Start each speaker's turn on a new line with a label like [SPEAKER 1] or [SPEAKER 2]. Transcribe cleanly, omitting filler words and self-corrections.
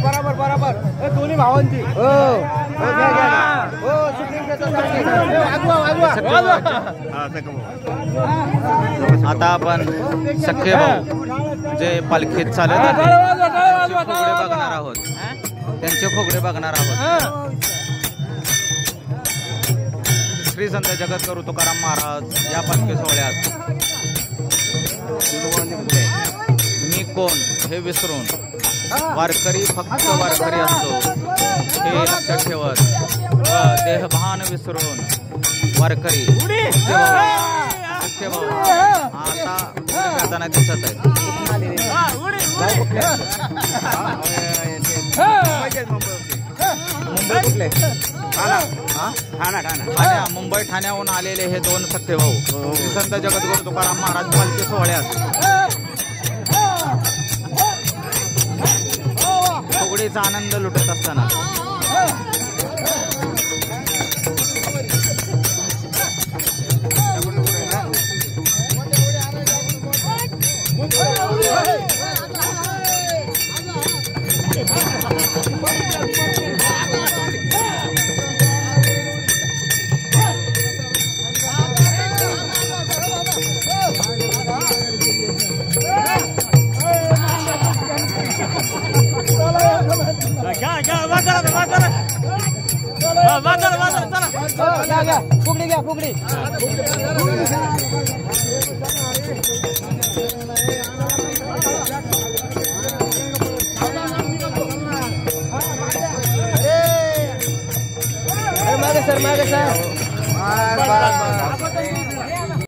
[SPEAKER 1] बराबर बराबर दोन्ही भावांची
[SPEAKER 2] आता आपण सख्खे भाऊ जे पालखीत चालत फुगडे बघणार आहोत, त्यांचे फुगडे बघणार आहोत। श्री संत जगद्गुरु तुकाराम महाराज या पालखी सोहळ्यात मी कोण हे विसरून वारकरी फक्त वारकरी असतो हे लक्षात ठेवत देहभान विसरून वारकरी आता जाताना दिसत आहेत। मुंबई ठाण्याहून आलेले हे दोन सख्खे भाऊ श्री संत जगद्गुरु तुकाराम महाराज पालखी सोहळ्यात फुगडीचा आनंद लुटत असताना
[SPEAKER 1] फुगडी घ्या फुगडी मागे सर